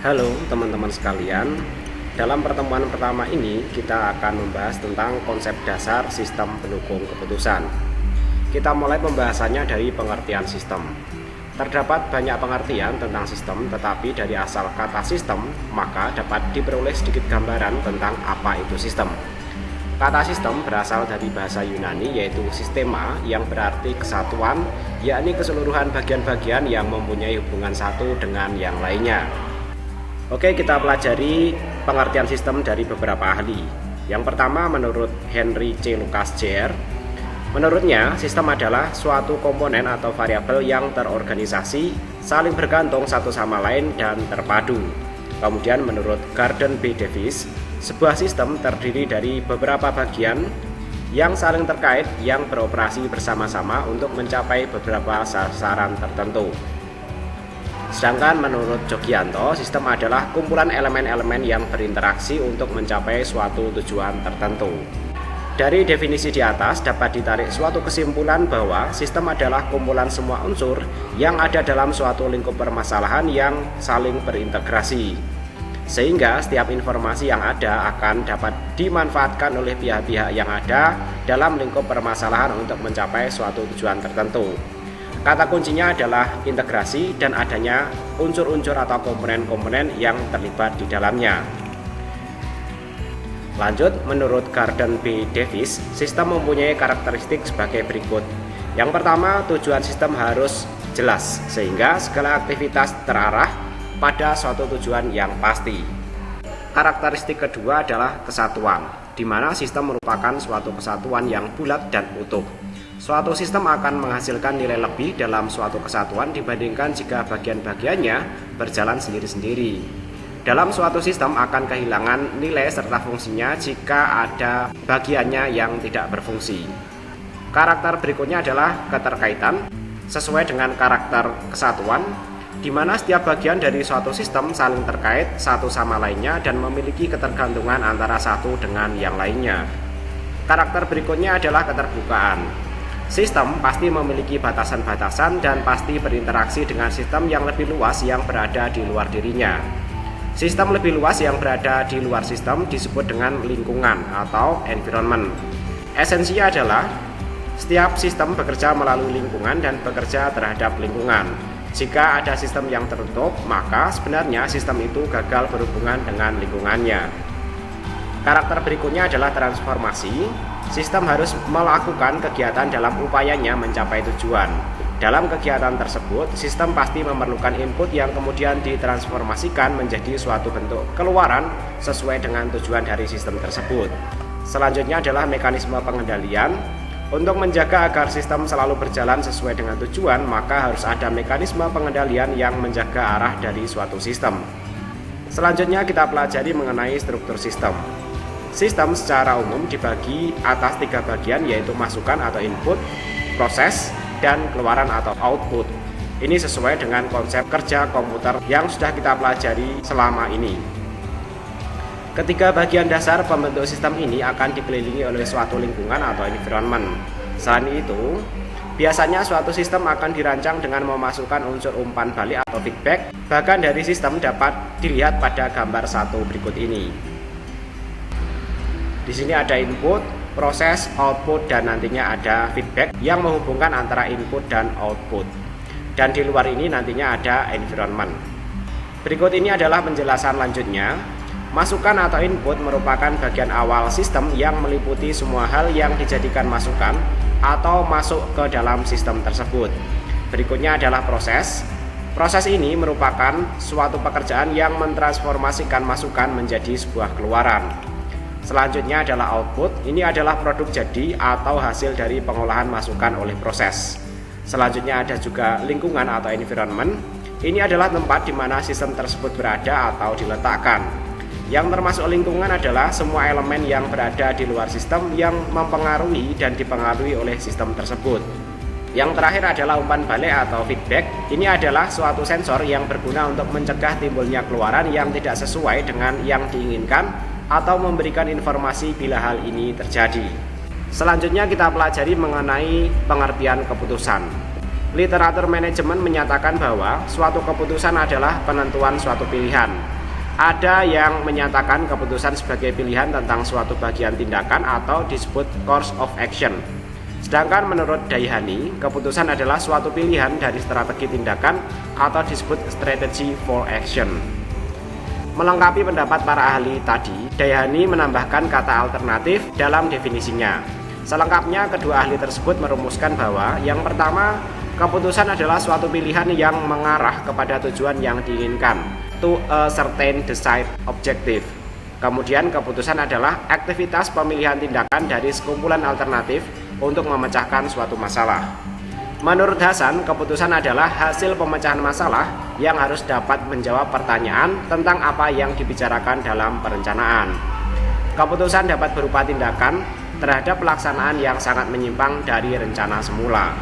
Halo teman-teman sekalian, dalam pertemuan pertama ini kita akan membahas tentang konsep dasar sistem pendukung keputusan. Kita mulai pembahasannya dari pengertian sistem. Terdapat banyak pengertian tentang sistem, tetapi dari asal kata sistem, maka dapat diperoleh sedikit gambaran tentang apa itu sistem. Kata sistem berasal dari bahasa Yunani yaitu sistema yang berarti kesatuan, yakni keseluruhan bagian-bagian yang mempunyai hubungan satu dengan yang lainnya. Oke, kita pelajari pengertian sistem dari beberapa ahli. Yang pertama, menurut Henry C. Lucas Jr., menurutnya sistem adalah suatu komponen atau variabel yang terorganisasi, saling bergantung satu sama lain dan terpadu. Kemudian menurut Gordon B. Davis, sebuah sistem terdiri dari beberapa bagian yang saling terkait yang beroperasi bersama-sama untuk mencapai beberapa sasaran tertentu. Sedangkan menurut Jogianto, sistem adalah kumpulan elemen-elemen yang berinteraksi untuk mencapai suatu tujuan tertentu. Dari definisi di atas dapat ditarik suatu kesimpulan bahwa sistem adalah kumpulan semua unsur yang ada dalam suatu lingkup permasalahan yang saling berintegrasi. Sehingga setiap informasi yang ada akan dapat dimanfaatkan oleh pihak-pihak yang ada dalam lingkup permasalahan untuk mencapai suatu tujuan tertentu. Kata kuncinya adalah integrasi dan adanya unsur-unsur atau komponen-komponen yang terlibat di dalamnya. Lanjut, menurut Gordon B. Davis, sistem mempunyai karakteristik sebagai berikut. Yang pertama, tujuan sistem harus jelas, sehingga segala aktivitas terarah pada suatu tujuan yang pasti. Karakteristik kedua adalah kesatuan, di mana sistem merupakan suatu kesatuan yang bulat dan utuh. Suatu sistem akan menghasilkan nilai lebih dalam suatu kesatuan dibandingkan jika bagian-bagiannya berjalan sendiri-sendiri. Dalam suatu sistem akan kehilangan nilai serta fungsinya jika ada bagiannya yang tidak berfungsi. Karakter berikutnya adalah keterkaitan sesuai dengan karakter kesatuan, di mana setiap bagian dari suatu sistem saling terkait satu sama lainnya dan memiliki ketergantungan antara satu dengan yang lainnya. Karakter berikutnya adalah keterbukaan. Sistem pasti memiliki batasan-batasan dan pasti berinteraksi dengan sistem yang lebih luas yang berada di luar dirinya. Sistem lebih luas yang berada di luar sistem disebut dengan lingkungan atau environment. Esensinya adalah setiap sistem bekerja melalui lingkungan dan bekerja terhadap lingkungan. Jika ada sistem yang tertutup, maka sebenarnya sistem itu gagal berhubungan dengan lingkungannya. Karakter berikutnya adalah transformasi. Sistem harus melakukan kegiatan dalam upayanya mencapai tujuan. Dalam kegiatan tersebut, sistem pasti memerlukan input yang kemudian ditransformasikan menjadi suatu bentuk keluaran sesuai dengan tujuan dari sistem tersebut. Selanjutnya adalah mekanisme pengendalian. Untuk menjaga agar sistem selalu berjalan sesuai dengan tujuan, maka harus ada mekanisme pengendalian yang menjaga arah dari suatu sistem. Selanjutnya kita pelajari mengenai struktur sistem. Sistem secara umum dibagi atas 3 bagian, yaitu masukan atau input, proses, dan keluaran atau output. Ini sesuai dengan konsep kerja komputer yang sudah kita pelajari selama ini. Ketiga bagian dasar pembentuk sistem ini akan dikelilingi oleh suatu lingkungan atau environment. Selain itu, biasanya suatu sistem akan dirancang dengan memasukkan unsur umpan balik atau feedback. Bahkan dari sistem dapat dilihat pada gambar 1 berikut ini. Di sini ada input, proses, output, dan nantinya ada feedback yang menghubungkan antara input dan output. Dan di luar ini nantinya ada environment. Berikut ini adalah penjelasan lanjutnya. Masukan atau input merupakan bagian awal sistem yang meliputi semua hal yang dijadikan masukan atau masuk ke dalam sistem tersebut. Berikutnya adalah proses. Proses ini merupakan suatu pekerjaan yang mentransformasikan masukan menjadi sebuah keluaran. Selanjutnya adalah output. Ini adalah produk jadi atau hasil dari pengolahan masukan oleh proses. Selanjutnya ada juga lingkungan atau environment. Ini adalah tempat di mana sistem tersebut berada atau diletakkan. Yang termasuk lingkungan adalah semua elemen yang berada di luar sistem yang mempengaruhi dan dipengaruhi oleh sistem tersebut. Yang terakhir adalah umpan balik atau feedback. Ini adalah suatu sensor yang berguna untuk mencegah timbulnya keluaran yang tidak sesuai dengan yang diinginkan atau memberikan informasi bila hal ini terjadi. Selanjutnya kita pelajari mengenai pengertian keputusan. Literatur manajemen menyatakan bahwa suatu keputusan adalah penentuan suatu pilihan. Ada yang menyatakan keputusan sebagai pilihan tentang suatu bagian tindakan atau disebut course of action. Sedangkan menurut Dayhani, keputusan adalah suatu pilihan dari strategi tindakan atau disebut strategy for action. Melengkapi pendapat para ahli tadi, Dayhani menambahkan kata alternatif dalam definisinya. Selengkapnya, kedua ahli tersebut merumuskan bahwa yang pertama, keputusan adalah suatu pilihan yang mengarah kepada tujuan yang diinginkan, to a certain desired objective. Kemudian, keputusan adalah aktivitas pemilihan tindakan dari sekumpulan alternatif untuk memecahkan suatu masalah. Menurut Hasan, keputusan adalah hasil pemecahan masalah yang harus dapat menjawab pertanyaan tentang apa yang dibicarakan dalam perencanaan. Keputusan dapat berupa tindakan terhadap pelaksanaan yang sangat menyimpang dari rencana semula.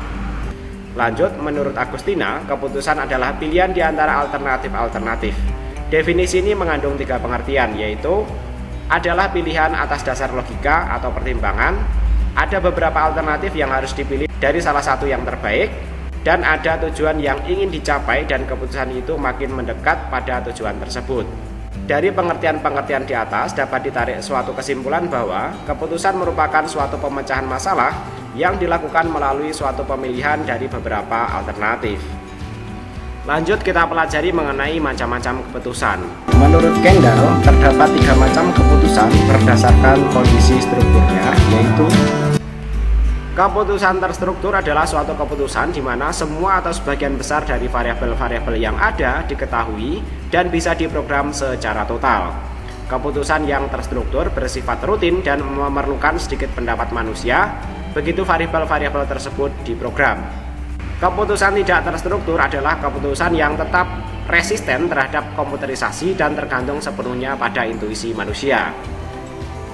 Lanjut, menurut Agustina, keputusan adalah pilihan di antara alternatif-alternatif. Definisi ini mengandung 3 pengertian, yaitu adalah pilihan atas dasar logika atau pertimbangan, ada beberapa alternatif yang harus dipilih dari salah satu yang terbaik, dan ada tujuan yang ingin dicapai dan keputusan itu makin mendekat pada tujuan tersebut. Dari pengertian-pengertian di atas dapat ditarik suatu kesimpulan bahwa keputusan merupakan suatu pemecahan masalah yang dilakukan melalui suatu pemilihan dari beberapa alternatif. Lanjut, kita pelajari mengenai macam-macam keputusan. Menurut Kendall, terdapat 3 macam keputusan berdasarkan kondisi strukturnya, yaitu keputusan terstruktur adalah suatu keputusan di mana semua atau sebagian besar dari variabel-variabel yang ada diketahui dan bisa diprogram secara total. Keputusan yang terstruktur bersifat rutin dan memerlukan sedikit pendapat manusia, begitu variabel-variabel tersebut diprogram. Keputusan tidak terstruktur adalah keputusan yang tetap resisten terhadap komputerisasi dan tergantung sepenuhnya pada intuisi manusia.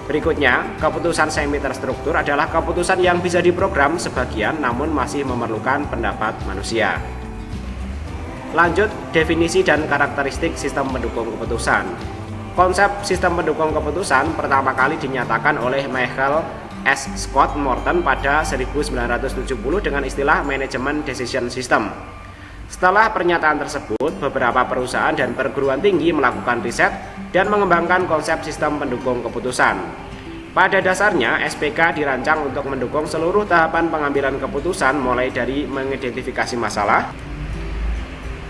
Berikutnya, keputusan semi terstruktur adalah keputusan yang bisa diprogram sebagian namun masih memerlukan pendapat manusia. Lanjut, definisi dan karakteristik sistem pendukung keputusan. Konsep sistem pendukung keputusan pertama kali dinyatakan oleh Michael S. Scott Morton pada 1970 dengan istilah Management Decision System. Setelah pernyataan tersebut, beberapa perusahaan dan perguruan tinggi melakukan riset dan mengembangkan konsep sistem pendukung keputusan. Pada dasarnya, SPK dirancang untuk mendukung seluruh tahapan pengambilan keputusan mulai dari mengidentifikasi masalah,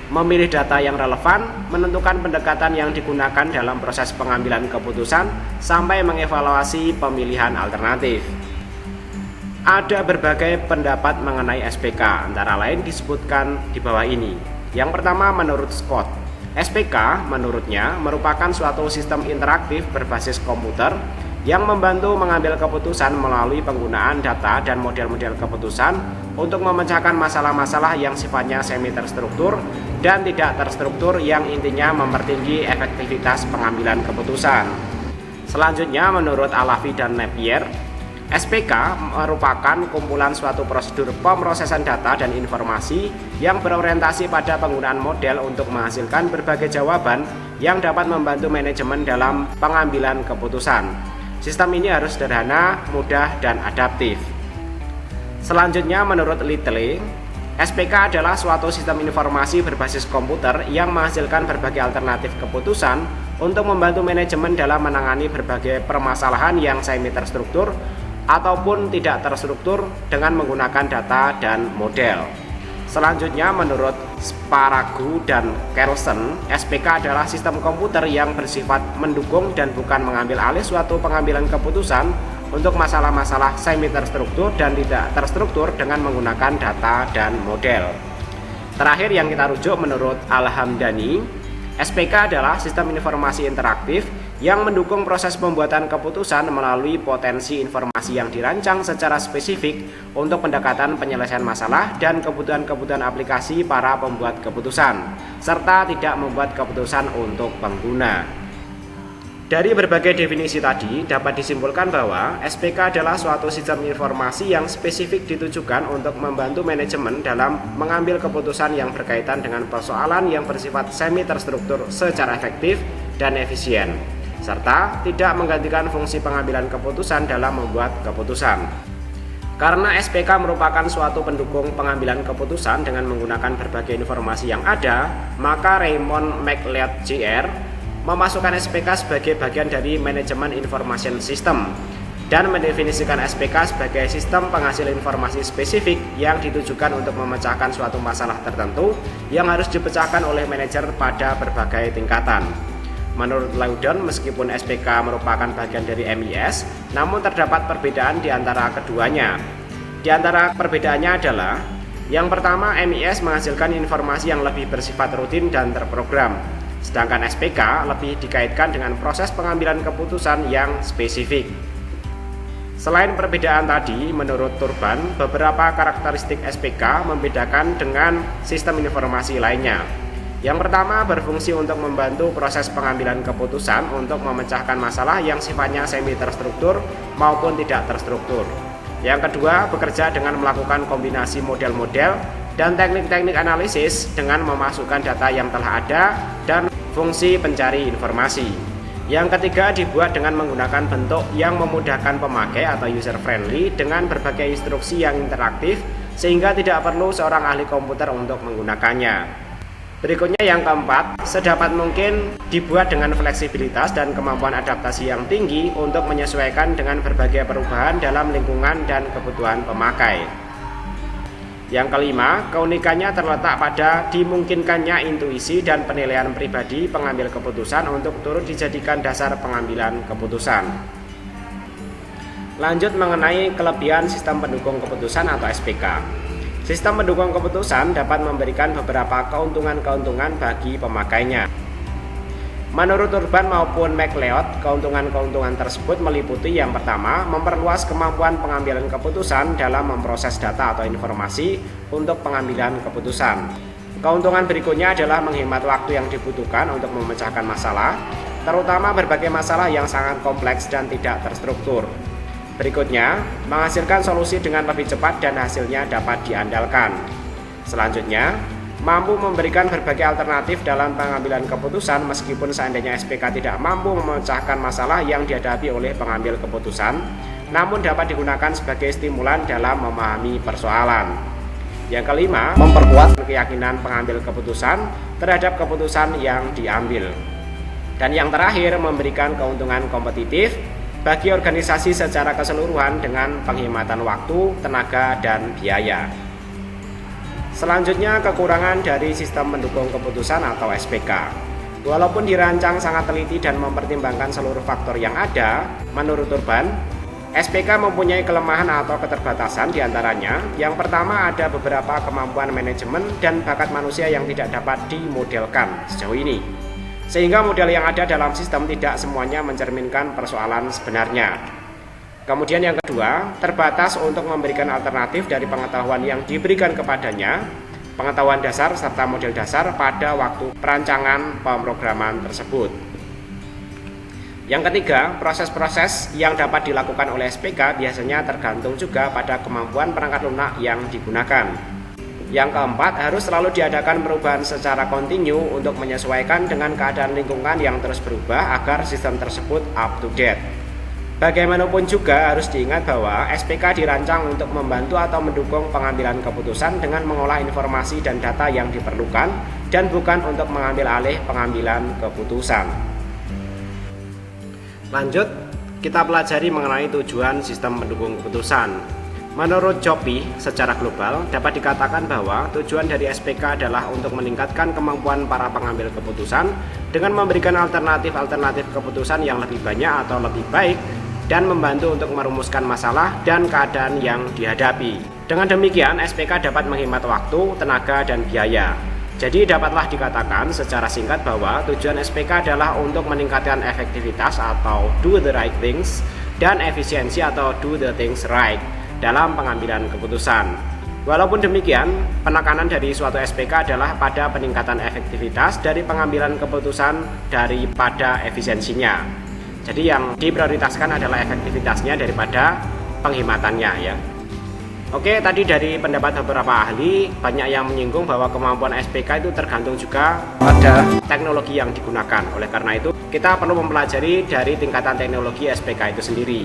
memilih data yang relevan, menentukan pendekatan yang digunakan dalam proses pengambilan keputusan, sampai mengevaluasi pemilihan alternatif. Ada berbagai pendapat mengenai SPK, antara lain disebutkan di bawah ini. Yang pertama, menurut Scott, SPK menurutnya merupakan suatu sistem interaktif berbasis komputer yang membantu mengambil keputusan melalui penggunaan data dan model-model keputusan untuk memecahkan masalah-masalah yang sifatnya semi terstruktur dan tidak terstruktur yang intinya mempertinggi efektivitas pengambilan keputusan. Selanjutnya, menurut Alavi dan Napier, SPK merupakan kumpulan suatu prosedur pemrosesan data dan informasi yang berorientasi pada penggunaan model untuk menghasilkan berbagai jawaban yang dapat membantu manajemen dalam pengambilan keputusan. Sistem ini harus sederhana, mudah, dan adaptif. Selanjutnya, menurut Little, SPK adalah suatu sistem informasi berbasis komputer yang menghasilkan berbagai alternatif keputusan untuk membantu manajemen dalam menangani berbagai permasalahan yang semi terstruktur ataupun tidak terstruktur dengan menggunakan data dan model. Selanjutnya, menurut Sparagu dan Carlson, SPK adalah sistem komputer yang bersifat mendukung dan bukan mengambil alih suatu pengambilan keputusan untuk masalah-masalah semi terstruktur dan tidak terstruktur dengan menggunakan data dan model. Terakhir yang kita rujuk menurut Al-Hamdani, SPK adalah sistem informasi interaktif yang mendukung proses pembuatan keputusan melalui potensi informasi yang dirancang secara spesifik untuk pendekatan penyelesaian masalah dan kebutuhan-kebutuhan aplikasi para pembuat keputusan, serta tidak membuat keputusan untuk pengguna. Dari berbagai definisi tadi, dapat disimpulkan bahwa SPK adalah suatu sistem informasi yang spesifik ditujukan untuk membantu manajemen dalam mengambil keputusan yang berkaitan dengan persoalan yang bersifat semi terstruktur secara efektif dan efisien, serta tidak menggantikan fungsi pengambilan keputusan dalam membuat keputusan. Karena SPK merupakan suatu pendukung pengambilan keputusan dengan menggunakan berbagai informasi yang ada, maka Raymond McLeod Jr. memasukkan SPK sebagai bagian dari manajemen information system, dan mendefinisikan SPK sebagai sistem penghasil informasi spesifik yang ditujukan untuk memecahkan suatu masalah tertentu yang harus dipecahkan oleh manajer pada berbagai tingkatan. Menurut Laudon, meskipun SPK merupakan bagian dari MIS, namun terdapat perbedaan di antara keduanya. Di antara perbedaannya adalah, yang pertama, MIS menghasilkan informasi yang lebih bersifat rutin dan terprogram, sedangkan SPK lebih dikaitkan dengan proses pengambilan keputusan yang spesifik. Selain perbedaan tadi, menurut Turban, beberapa karakteristik SPK membedakan dengan sistem informasi lainnya. Yang pertama, berfungsi untuk membantu proses pengambilan keputusan untuk memecahkan masalah yang sifatnya semi terstruktur maupun tidak terstruktur. Yang kedua, bekerja dengan melakukan kombinasi model-model dan teknik-teknik analisis dengan memasukkan data yang telah ada dan fungsi pencari informasi. Yang ketiga, dibuat dengan menggunakan bentuk yang memudahkan pemakai atau user friendly dengan berbagai instruksi yang interaktif sehingga tidak perlu seorang ahli komputer untuk menggunakannya. Berikutnya yang keempat, sedapat mungkin dibuat dengan fleksibilitas dan kemampuan adaptasi yang tinggi untuk menyesuaikan dengan berbagai perubahan dalam lingkungan dan kebutuhan pemakai. Yang kelima, keunikannya terletak pada dimungkinkannya intuisi dan penilaian pribadi pengambil keputusan untuk turut dijadikan dasar pengambilan keputusan. Lanjut mengenai kelebihan sistem pendukung keputusan atau SPK. Sistem pendukung keputusan dapat memberikan beberapa keuntungan-keuntungan bagi pemakainya. Menurut Turban maupun MacLeod, keuntungan-keuntungan tersebut meliputi yang pertama, memperluas kemampuan pengambilan keputusan dalam memproses data atau informasi untuk pengambilan keputusan. Keuntungan berikutnya adalah menghemat waktu yang dibutuhkan untuk memecahkan masalah, terutama berbagai masalah yang sangat kompleks dan tidak terstruktur. Berikutnya, menghasilkan solusi dengan lebih cepat dan hasilnya dapat diandalkan. Selanjutnya, mampu memberikan berbagai alternatif dalam pengambilan keputusan meskipun seandainya SPK tidak mampu memecahkan masalah yang dihadapi oleh pengambil keputusan, namun dapat digunakan sebagai stimulan dalam memahami persoalan. Yang kelima, memperkuat keyakinan pengambil keputusan terhadap keputusan yang diambil. Dan yang terakhir, memberikan keuntungan kompetitif bagi organisasi secara keseluruhan dengan penghematan waktu, tenaga, dan biaya. Selanjutnya, kekurangan dari sistem pendukung keputusan atau SPK. Walaupun dirancang sangat teliti dan mempertimbangkan seluruh faktor yang ada, menurut Turban, SPK mempunyai kelemahan atau keterbatasan diantaranya. Yang pertama, ada beberapa kemampuan manajemen dan bakat manusia yang tidak dapat dimodelkan sejauh ini, sehingga model yang ada dalam sistem tidak semuanya mencerminkan persoalan sebenarnya. Kemudian yang kedua, terbatas untuk memberikan alternatif dari pengetahuan yang diberikan kepadanya, pengetahuan dasar serta model dasar pada waktu perancangan pemrograman tersebut. Yang ketiga, proses-proses yang dapat dilakukan oleh SPK biasanya tergantung juga pada kemampuan perangkat lunak yang digunakan. Yang keempat, harus selalu diadakan perubahan secara kontinu untuk menyesuaikan dengan keadaan lingkungan yang terus berubah agar sistem tersebut up to date. Bagaimanapun juga harus diingat bahwa SPK dirancang untuk membantu atau mendukung pengambilan keputusan dengan mengolah informasi dan data yang diperlukan dan bukan untuk mengambil alih pengambilan keputusan. Lanjut, kita pelajari mengenai tujuan sistem pendukung keputusan. Menurut Jopi, secara global dapat dikatakan bahwa tujuan dari SPK adalah untuk meningkatkan kemampuan para pengambil keputusan dengan memberikan alternatif-alternatif keputusan yang lebih banyak atau lebih baik dan membantu untuk merumuskan masalah dan keadaan yang dihadapi. Dengan demikian, SPK dapat menghemat waktu, tenaga, dan biaya. Jadi dapatlah dikatakan secara singkat bahwa tujuan SPK adalah untuk meningkatkan efektivitas atau do the right things dan efisiensi atau do the things right dalam pengambilan keputusan. Walaupun demikian, penekanan dari suatu SPK adalah pada peningkatan efektivitas dari pengambilan keputusan daripada efisiensinya. Jadi yang diprioritaskan adalah efektivitasnya daripada penghematannya ya. Oke, tadi dari pendapat beberapa ahli banyak yang menyinggung bahwa kemampuan SPK itu tergantung juga pada teknologi yang digunakan. Oleh karena itu, kita perlu mempelajari dari tingkatan teknologi SPK itu sendiri.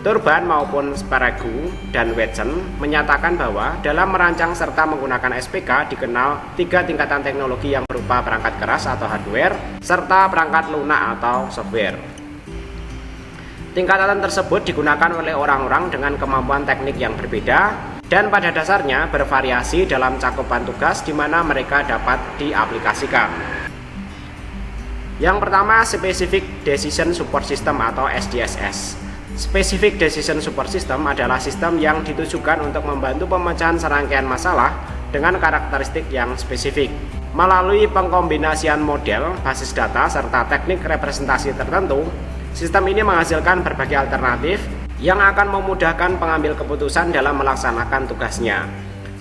Turban maupun Sprague dan Wedgen menyatakan bahwa dalam merancang serta menggunakan SPK dikenal 3 tingkatan teknologi yang berupa perangkat keras atau hardware serta perangkat lunak atau software. Tingkatan tersebut digunakan oleh orang-orang dengan kemampuan teknik yang berbeda dan pada dasarnya bervariasi dalam cakupan tugas di mana mereka dapat diaplikasikan. Yang pertama, Specific Decision Support System atau SDSS. Specific Decision Support System adalah sistem yang ditujukan untuk membantu pemecahan serangkaian masalah dengan karakteristik yang spesifik. Melalui pengkombinasian model, basis data, serta teknik representasi tertentu, sistem ini menghasilkan berbagai alternatif yang akan memudahkan pengambil keputusan dalam melaksanakan tugasnya.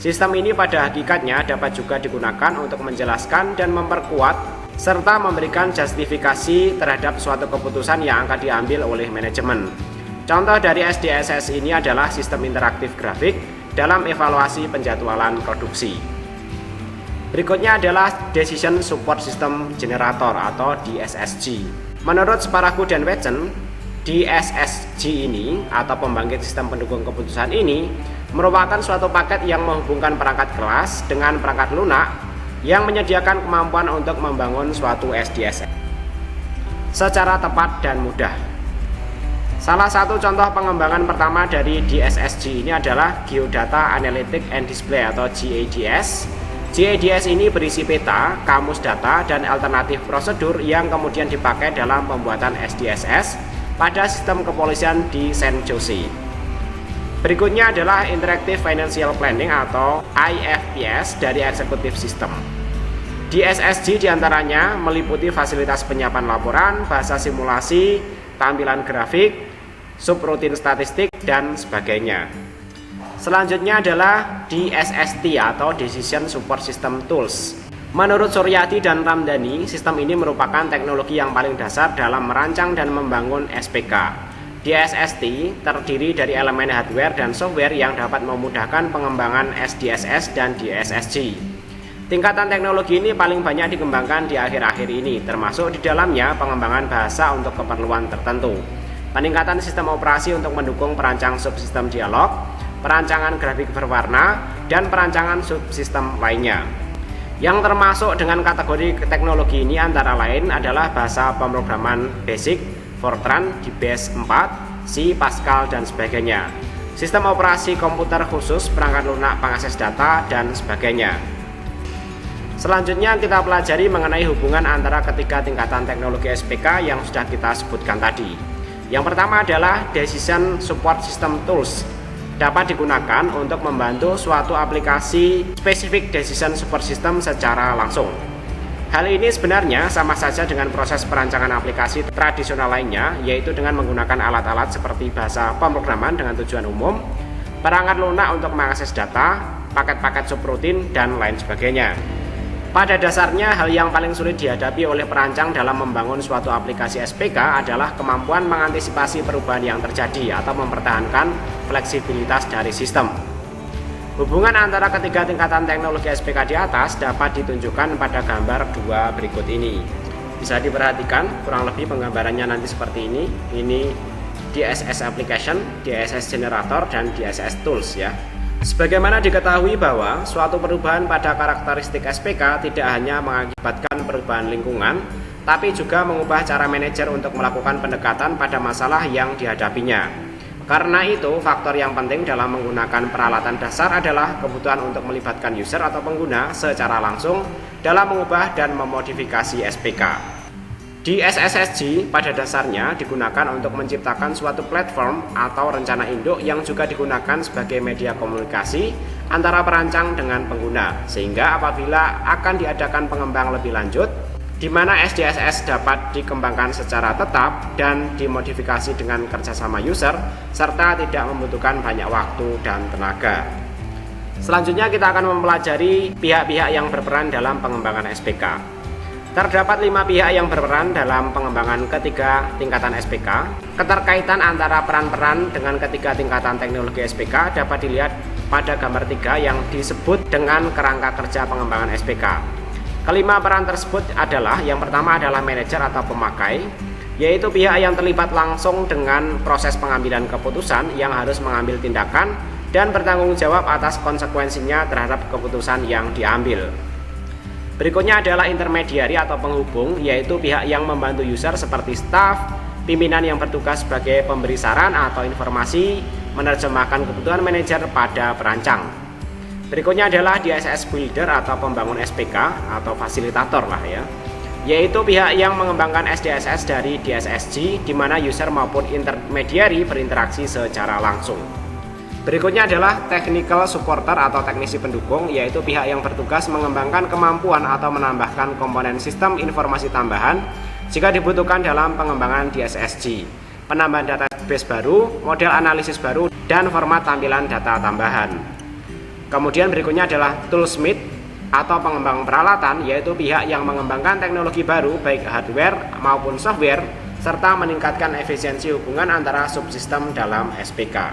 Sistem ini pada hakikatnya dapat juga digunakan untuk menjelaskan dan memperkuat serta memberikan justifikasi terhadap suatu keputusan yang akan diambil oleh manajemen. Contoh dari SDSS ini adalah sistem interaktif grafik dalam evaluasi penjadwalan produksi. Berikutnya adalah Decision Support System Generator atau DSSG. Menurut Sprague dan Wedgen, DSSG ini atau pembangkit sistem pendukung keputusan ini merupakan suatu paket yang menghubungkan perangkat keras dengan perangkat lunak yang menyediakan kemampuan untuk membangun suatu SDSS secara tepat dan mudah. Salah satu contoh pengembangan pertama dari DSSG ini adalah Geodata Analytic and Display atau GADS. GADS ini berisi peta, kamus data, dan alternatif prosedur yang kemudian dipakai dalam pembuatan SDSS pada sistem kepolisian di San Jose. Berikutnya adalah Interactive Financial Planning atau IFPS dari Executive System. DSSG diantaranya meliputi fasilitas penyiapan laporan, bahasa simulasi, tampilan grafik, subrutin statistik, dan sebagainya. Selanjutnya adalah DSST atau Decision Support System Tools. Menurut Suryati dan Ramdhani, sistem ini merupakan teknologi yang paling dasar dalam merancang dan membangun SPK. DSST terdiri dari elemen hardware dan software yang dapat memudahkan pengembangan SDSS dan DSSG. Tingkatan teknologi ini paling banyak dikembangkan di akhir-akhir ini, termasuk di dalamnya pengembangan bahasa untuk keperluan tertentu, peningkatan sistem operasi untuk mendukung perancang subsistem dialog, perancangan grafik berwarna, dan perancangan subsistem lainnya. Yang termasuk dengan kategori teknologi ini antara lain adalah bahasa pemrograman BASIC, Fortran, DBase 4, C, Pascal, dan sebagainya, sistem operasi komputer khusus, perangkat lunak pengakses data, dan sebagainya. Selanjutnya kita pelajari mengenai hubungan antara ketiga tingkatan teknologi SPK yang sudah kita sebutkan tadi. Yang pertama adalah Decision Support System Tools. Dapat digunakan untuk membantu suatu aplikasi Specific Decision Support System secara langsung. Hal ini sebenarnya sama saja dengan proses perancangan aplikasi tradisional lainnya, yaitu dengan menggunakan alat-alat seperti bahasa pemrograman dengan tujuan umum, perangkat lunak untuk mengakses data, paket-paket subrutin, dan lain sebagainya. Pada dasarnya, hal yang paling sulit dihadapi oleh perancang dalam membangun suatu aplikasi SPK adalah kemampuan mengantisipasi perubahan yang terjadi atau mempertahankan fleksibilitas dari sistem. Hubungan antara ketiga tingkatan teknologi SPK di atas dapat ditunjukkan pada gambar 2 berikut ini. Bisa diperhatikan, kurang lebih penggambarannya nanti seperti ini. Ini DSS Application, DSS Generator, dan DSS Tools ya. Sebagaimana diketahui bahwa suatu perubahan pada karakteristik SPK tidak hanya mengakibatkan perubahan lingkungan, tapi juga mengubah cara manajer untuk melakukan pendekatan pada masalah yang dihadapinya. Karena itu, faktor yang penting dalam menggunakan peralatan dasar adalah kebutuhan untuk melibatkan user atau pengguna secara langsung dalam mengubah dan memodifikasi SPK. DSSSG pada dasarnya digunakan untuk menciptakan suatu platform atau rencana induk yang juga digunakan sebagai media komunikasi antara perancang dengan pengguna, sehingga apabila akan diadakan pengembang lebih lanjut, di mana SDSS dapat dikembangkan secara tetap dan dimodifikasi dengan kerjasama user, serta tidak membutuhkan banyak waktu dan tenaga. Selanjutnya kita akan mempelajari pihak-pihak yang berperan dalam pengembangan SPK. Terdapat 5 pihak yang berperan dalam pengembangan ketiga tingkatan SPK. Keterkaitan antara peran-peran dengan ketiga tingkatan teknologi SPK dapat dilihat pada gambar 3 yang disebut dengan kerangka kerja pengembangan SPK. Kelima peran tersebut adalah, yang pertama adalah manajer atau pemakai, yaitu pihak yang terlibat langsung dengan proses pengambilan keputusan yang harus mengambil tindakan dan bertanggung jawab atas konsekuensinya terhadap keputusan yang diambil. Berikutnya adalah intermediary atau penghubung, yaitu pihak yang membantu user seperti staff, pimpinan yang bertugas sebagai pemberi saran atau informasi, menerjemahkan kebutuhan manajer pada perancang. Berikutnya adalah DSS builder atau pembangun SPK atau fasilitator lah ya, yaitu pihak yang mengembangkan SDSS dari DSSG di mana user maupun intermediary berinteraksi secara langsung. Berikutnya adalah technical supporter atau teknisi pendukung, yaitu pihak yang bertugas mengembangkan kemampuan atau menambahkan komponen sistem informasi tambahan jika dibutuhkan dalam pengembangan DSSG, penambahan database baru, model analisis baru, dan format tampilan data tambahan. Kemudian berikutnya adalah toolsmith atau pengembang peralatan, yaitu pihak yang mengembangkan teknologi baru baik hardware maupun software serta meningkatkan efisiensi hubungan antara subsistem dalam SPK.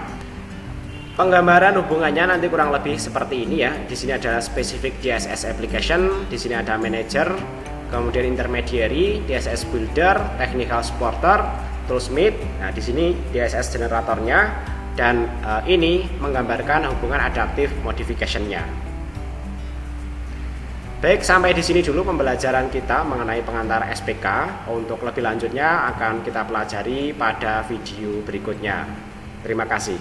Penggambaran hubungannya nanti kurang lebih seperti ini ya. Di sini ada specific DSS application, di sini ada manager, kemudian intermediary, DSS builder, technical supporter, toolsmith. Nah, di sini DSS generatornya. Dan ini menggambarkan hubungan adaptive modification-nya. Baik, sampai di sini dulu pembelajaran kita mengenai pengantar SPK. Untuk lebih lanjutnya akan kita pelajari pada video berikutnya. Terima kasih.